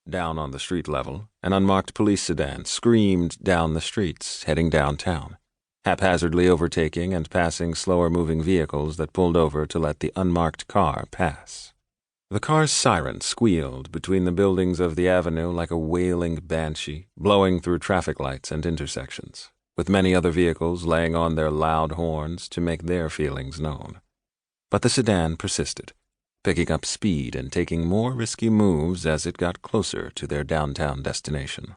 down on the street level, an unmarked police sedan screamed down the streets, heading downtown, haphazardly overtaking and passing slower-moving vehicles that pulled over to let the unmarked car pass. The car's siren squealed between the buildings of the avenue like a wailing banshee, blowing through traffic lights and intersections, with many other vehicles laying on their loud horns to make their feelings known. But the sedan persisted, picking up speed and taking more risky moves as it got closer to their downtown destination.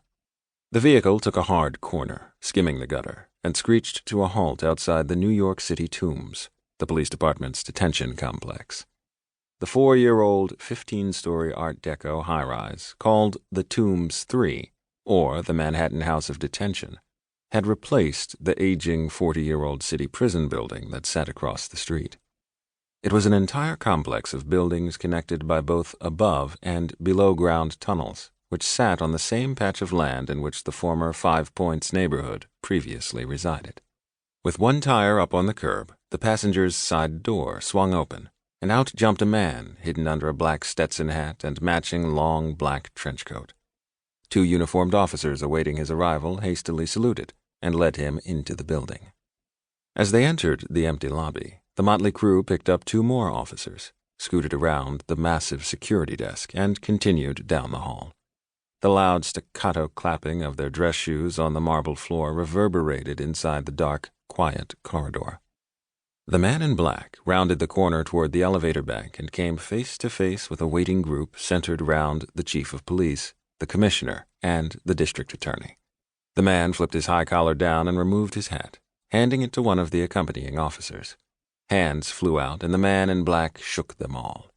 The vehicle took a hard corner, skimming the gutter, and screeched to a halt outside the New York City Tombs, the police department's detention complex. The 4-year-old, 15-story Art Deco high-rise, called the Tombs 3, or the Manhattan House of Detention, had replaced the aging 40-year-old city prison building that sat across the street. It was an entire complex of buildings connected by both above and below-ground tunnels, which sat on the same patch of land in which the former Five Points neighborhood previously resided. With one tire up on the curb, the passenger's side door swung open, and out jumped a man hidden under a black Stetson hat and matching long black trench coat. 2 uniformed officers awaiting his arrival hastily saluted and led him into the building. As they entered the empty lobby, the motley crew picked up 2 more officers, scooted around the massive security desk, and continued down the hall. The loud staccato clapping of their dress shoes on the marble floor reverberated inside the dark, quiet corridor. The man in black rounded the corner toward the elevator bank and came face to face with a waiting group centered round the chief of police, the commissioner, and the district attorney. The man flipped his high collar down and removed his hat, handing it to one of the accompanying officers. Hands flew out, and the man in black shook them all.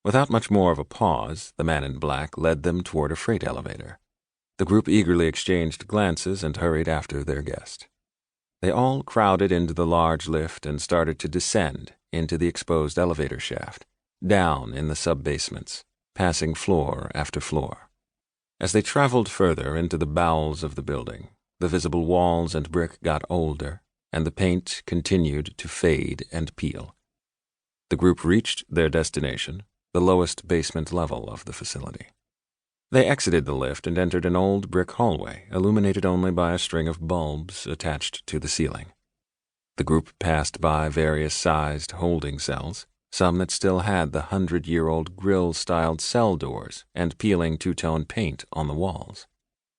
Without much more of a pause, the man in black led them toward a freight elevator. The group eagerly exchanged glances and hurried after their guest. They all crowded into the large lift and started to descend into the exposed elevator shaft, down in the sub-basements, passing floor after floor. As they traveled further into the bowels of the building, the visible walls and brick got older, and the paint continued to fade and peel. The group reached their destination, the lowest basement level of the facility. They exited the lift and entered an old brick hallway, illuminated only by a string of bulbs attached to the ceiling. The group passed by various sized holding cells, some that still had the 100-year-old grill-styled cell doors and peeling two-tone paint on the walls.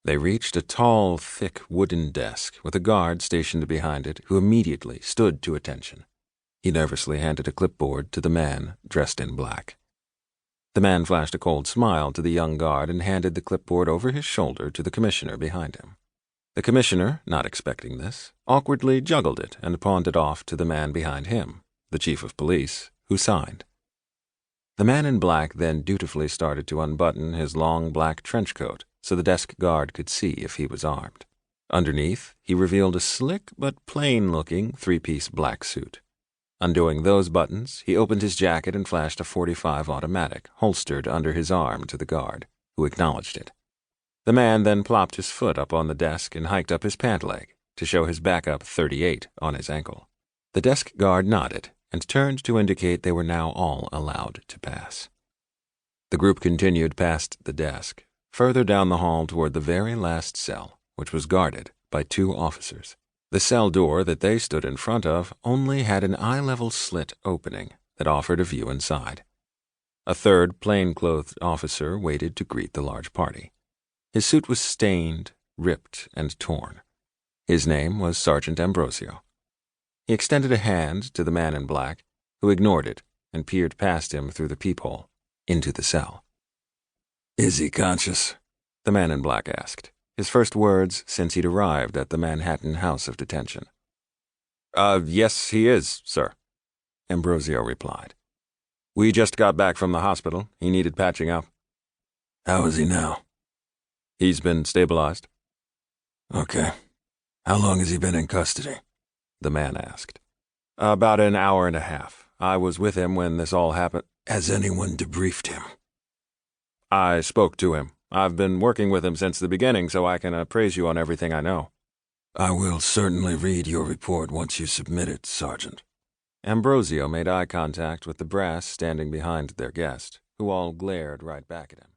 They reached a tall, thick wooden desk with a guard stationed behind it who immediately stood to attention. He nervously handed a clipboard to the man dressed in black. The man flashed a cold smile to the young guard and handed the clipboard over his shoulder to the commissioner behind him. The commissioner, not expecting this, awkwardly juggled it and pawned it off to the man behind him, the chief of police, who signed. The man in black then dutifully started to unbutton his long black trench coat so the desk guard could see if he was armed. Underneath, he revealed a slick but plain-looking 3-piece black suit. Undoing those buttons, he opened his jacket and flashed a .45 automatic, holstered under his arm, to the guard, who acknowledged it. The man then plopped his foot up on the desk and hiked up his pant leg to show his backup .38 on his ankle. The desk guard nodded and turned to indicate they were now all allowed to pass. The group continued past the desk, further down the hall toward the very last cell, which was guarded by 2 officers. The cell door that they stood in front of only had an eye-level slit opening that offered a view inside. A third plain-clothed officer waited to greet the large party. His suit was stained, ripped, and torn. His name was Sergeant Ambrosio. He extended a hand to the man in black, who ignored it and peered past him through the peephole into the cell. "Is he conscious?" the man in black asked, his first words since he'd arrived at the Manhattan House of Detention. Yes, he is, sir," Ambrosio replied. "We just got back from the hospital. He needed patching up." "How is he now?" "He's been stabilized." "Okay. How long has he been in custody?" the man asked. "About an hour and a half. I was with him when this all happened." "Has anyone debriefed him?" "I spoke to him. I've been working with him since the beginning, so I can appraise you on everything I know." "I will certainly read your report once you submit it, Sergeant." Ambrosio made eye contact with the brass standing behind their guest, who all glared right back at him.